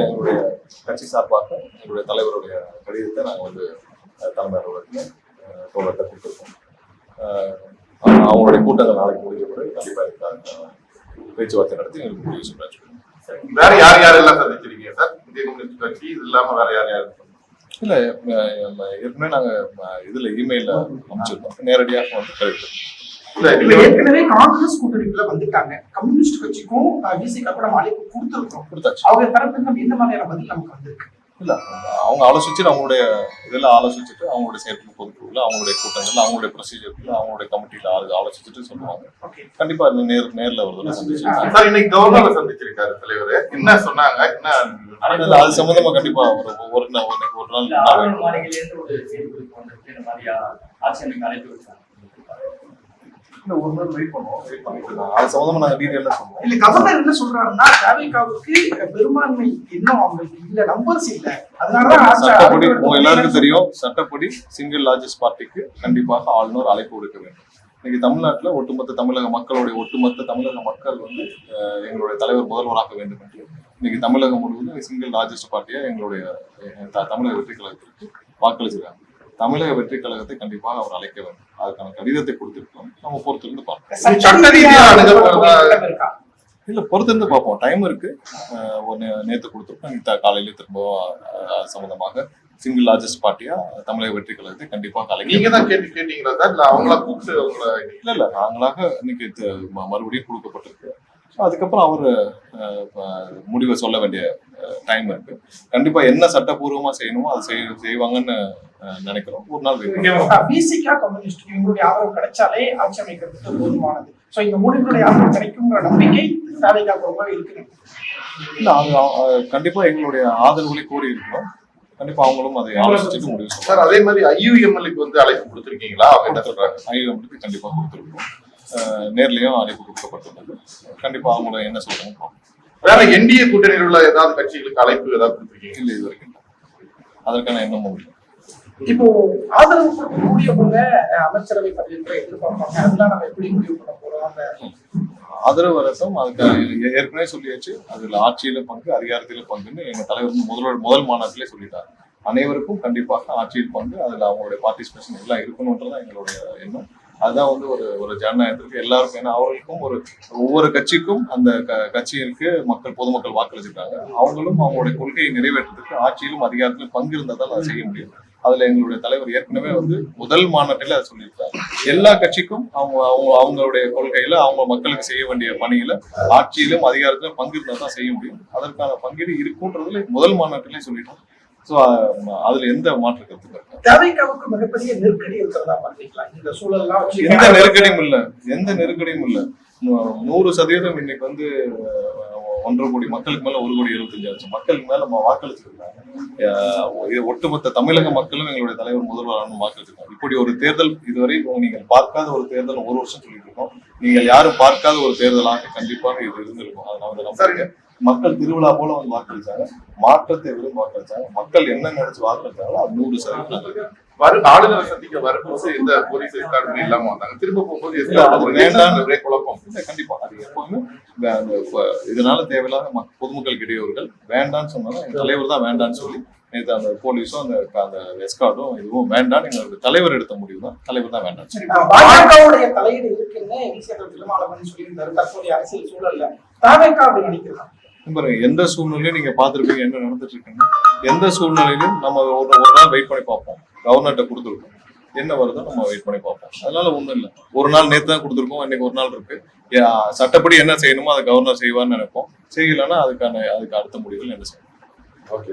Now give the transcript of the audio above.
எங்களுடைய கட்சி சார்பாக எங்களுடைய தலைவருடைய கடிதத்தை நாங்கள் வந்து தலைமை அலுவலகத்தில் தோழர்கிட்ட கொடுத்துருக்கோம். அவங்களுடைய கூட்டங்கள் நாளைக்கு முடிஞ்ச பிறகு கண்டிப்பாக இருக்காங்க பேச்சுவார்த்தை நடத்தி எங்களுக்கு முடிவு சொல்றாங்க. வேற யார் யாரெல்லாம் சந்திச்சிருக்கீங்க சார்? இந்திய கம்யூனிஸ்ட் கட்சி இது இல்லாம வேற யார் யார்? இல்ல ஏற்கனவே நாங்க இதுல இமெயில அமைச்சிருக்கோம், நேரடியாக வந்து கிடைக்கும். ஏற்கனவே காங்கிரஸ் கூட்டணிக்குள்ள வந்துட்டாங்க, கம்யூனிஸ்ட் கட்சிக்கும் விசிகாவுக்கும் நம்ம அழைப்பு கொடுத்தாச்சு. அவங்க தரப்புக்கு நம்ம என்ன மாதிரியான பதில் நமக்கு வந்திருக்கு? இல்ல அவங்க ஆலோசிச்சுட்டு அவங்களுடைய இதெல்லாம் ஆலோசிச்சுட்டு அவங்களுடைய செயற்கை பொதுக்குழுல அவங்களுடைய கூட்டங்கள்ல அவங்களுடைய ப்ரொசீஜர்ல அவங்களுடைய கமிட்டியில ஆலோசிச்சுட்டு சொல்லுவாங்க. கண்டிப்பா நேர்ல ஒரு சந்திச்சிருக்காரு. இன்னைக்கு கவர்னர் சந்திச்சிருக்காரு தலைவர். என்ன சொன்னாங்க? என்ன அது சம்பந்தமா கண்டிப்பா ஒரு நாள் ஒரு நாள் வெயிட் பண்ணுவோம். அது சம்பந்தமா நாங்க டீடைலா சொல்லுவோம். இல்ல கவர்னர் என்ன சொல்றாருன்னா தாவேகாவுக்கு பெரும்பான்மை இன்னும் அவங்களுக்கு இல்ல, நம்பர்ஸ் இல்ல, அதனாலதான் சட்டப்படி எல்லாருக்கும் தெரியும், சட்டப்படி சிங்கிள் லார்ஜஸ்ட் பார்ட்டிக்கு கண்டிப்பாக ஆளுநர் அழைப்பு விடுக்க வேண்டும். இன்னைக்கு தமிழ்நாட்டுல ஒட்டுமொத்த தமிழக மக்கள் வந்து எங்களுடைய தலைவர் முதல்வராக வேண்டும் என்று இன்னைக்கு தமிழகம் முழுவதும் சிங்கிள் லார்ஜஸ்ட் பார்ட்டியா எங்களுடைய தமிழக வெற்றி கழகத்திற்கு வாக்களிச்சிருக்காங்க. தமிழக வெற்றி கழகத்தை கண்டிப்பாக அவர் அழைக்க வேண்டும். அதுக்கான கடிதத்தை கொடுத்திருக்கோம். நம்ம பொறுத்திருந்து பார்ப்போம். இல்ல பொறுத்திருந்து பார்ப்போம், டைம் இருக்கு. நேற்று கொடுத்திருக்கோம், காலையில திரும்ப சம்பந்தமாக சிங்கிள் லார்ஜஸ்ட் பார்ட்டியா தமிழக வெற்றி கழகத்தை கண்டிப்பாக அழைக்க. நீங்க தான் கேட்டீங்களா சார்? அவங்களா கூப்பிட்டு இல்ல நாங்களாக இன்னைக்கு மறுபடியும் கொடுக்கப்பட்டிருக்கு. அதுக்கப்புறம் அவரு முடிவை சொல்ல வேண்டிய டைம் இருக்கு. கண்டிப்பா என்ன சட்டப்பூர்வமா செய்யணுமோ அதை செய்வாங்கன்னு நினைக்கிறோம். ஒரு நாள் விசிகா கம்யூனிஸ்ட் இவங்களுடைய ஆதரவு கிடைச்சாலே ஆட்சி அமைக்கிறதுக்கு போதுமானது. சோ இந்த மூணுடைய ஆதரவு கிடைக்குங்கிற நம்பிக்கை தாவேகாவுக்கு ரொம்ப இருக்கு. இல்ல அது கண்டிப்பா எங்களுடைய ஆதரவுகளை கோரி இருக்கிறோம். கண்டிப்பா அவங்களும் அதை ஆலோசிச்சுட்டு முடிவு சார். அதே மாதிரி ஐயுஎம்எல்க்கு வந்து அழைப்பு கொடுத்துருக்கீங்களா? அவங்க என்ன சொல்றாங்க? ஐயுஎம்எல்க்கு கண்டிப்பா கொடுத்துருக்கோம். நேர்லயும் அழைப்பு கொடுக்கப்பட்டுள்ளது. கண்டிப்பா அவங்க என்ன சொல்றாங்க. வேற என்டிஏ கூட்டணியில் உள்ள ஏதாவது கட்சிகளுக்கு அழைப்பு ஏதாவது கொடுத்துருக்கீங்க? இல்ல இது வரைக்கும் அதற்கான எண்ணமும் இல்லை. இப்போ ஆதரவு கொடுக்கக்கூடியவங்க அமைச்சரவை பதவிகளை எதிர்பார்ப்பாங்க, அதெல்லாம் நம்ம எப்படி முடிவு பண்ண போறோம்? ஆதரவு அரசும் அதுக்கு ஏற்கனவே சொல்லியாச்சு. அதுல ஆட்சியில பங்கு, அதிகாரத்தில பங்குன்னு எங்க தலைவர் முதல் மாநாட்டிலே சொல்லிட்டாரு. அனைவருக்கும் கண்டிப்பாக ஆட்சியில் பங்கு, அதுல அவங்களுடைய பார்ட்டிசிபேஷன் எல்லாம் இருக்கணும்ன்றதான் எங்களுடைய எண்ணம். அதுதான் வந்து ஒரு ஜனநாயகத்திற்கு எல்லாருக்கும். ஏன்னா அவர்களுக்கும் ஒவ்வொரு கட்சிக்கும் அந்த கட்சியிற்கு பொதுமக்கள் வாக்களிச்சிருக்காங்க. அவங்களும் அவங்களுடைய கொள்கையை நிறைவேற்றத்துக்கு ஆட்சியிலும் அதிகாரத்திலும் பங்கு இருந்தால் அதை செய்ய முடியும். அதுல எங்களுடைய தலைவர் ஏற்கனவே வந்து முதல் மாநாட்டில அதை சொல்லியிருக்காரு. எல்லா கட்சிக்கும் அவங்களுடைய கொள்கையில அவங்க மக்களுக்கு செய்ய வேண்டிய பணியில ஆட்சியிலும் அதிகாரத்திலும் பங்கு இருந்தால் தான் செய்ய முடியும். அதற்கான பங்கீடு இருக்குன்றதுல முதல் மாநாட்டிலே சொல்லிட்டோம். சோ அதுல எந்த மாற்று கருத்து தாவேகாவுக்கு மிகப்பெரிய நெருக்கடி இருக்கிறதா பாத்தீங்களா? இந்த சூழல்லாம் எந்த நெருக்கடியும் இல்ல. 100% இன்னைக்கு வந்து 1.5 கோடி மக்களுக்கு மேல 1,75,00,000 மக்களுக்கு மேல வாக்களிச்சிருக்காங்க. ஒட்டுமொத்த தமிழக மக்களும் எங்களுடைய தலைவர் முதல்வரான வாக்களிச்சிருக்காங்க. இப்படி ஒரு தேர்தல் இதுவரை நீங்கள் பார்க்காத ஒரு தேர்தல் ஒரு வருஷம் சொல்லிட்டு இருக்கோம். நீங்கள் யாரும் பார்க்காத ஒரு தேர்தலாக கண்டிப்பாக இது இருந்திருக்கும். அதனால மக்கள் திருவிழா போல வந்து வாக்களிச்சாங்க. மாற்றத்தை விரும்பி வாக்களிச்சாங்க. மக்கள் என்ன நினைச்சு வாக்களிச்சாங்களோ அது 100%. ஆளுநரை சந்திக்க வரும்போது எந்த போலீஸ் ரெக்கார்டுமே இல்லாம வந்தாங்க. திரும்ப போகும்போது குழப்பம். கண்டிப்பா அது எப்பவுமே இதனால தேவையில்லாத பொதுமக்களுக்கு இடையூறுகள் வேண்டான்னு சொன்னாலும் எங்க தலைவர் தான் வேண்டான்னு சொல்லி நேற்று அந்த போலீஸும் அந்த எஸ்கார்டும் இதுவும் வேண்டாம். எங்களுக்கு தலைவர் எடுத்த முடிவு தான், தலைவர் தான் வேண்டாம். பாஜகவுடைய தலையீடு இருக்குன்னு திருமாவளவன் சொல்லியிருந்தாரு. தற்போதைய அரசியல் சூழல்ல தாவேகா அப்படி நினைக்கிறாங்க. எந்த சூழ்நிலையும் நீங்க பாத்துருப்பீங்க என்ன நடந்துட்டு இருக்குன்னு. எந்த சூழ்நிலையிலும் நம்ம ஒரு நாள் வெயிட் பண்ணி பார்ப்போம். கவர்னர்கிட்ட கொடுத்துருக்கோம், என்ன வருதோ நம்ம வெயிட் பண்ணி பார்ப்போம். அதனால ஒண்ணும் இல்லை. ஒரு நாள் நேற்று தான் கொடுத்துருக்கோம், இன்னைக்கு ஒரு நாள் இருக்கு. சட்டப்படி என்ன செய்யணுமோ அதை கவர்னர் செய்வார்னு நினைப்போம். செய்யலன்னா அதுக்கு அடுத்த முடிவுகள் என்ன செய்யணும். ஓகே.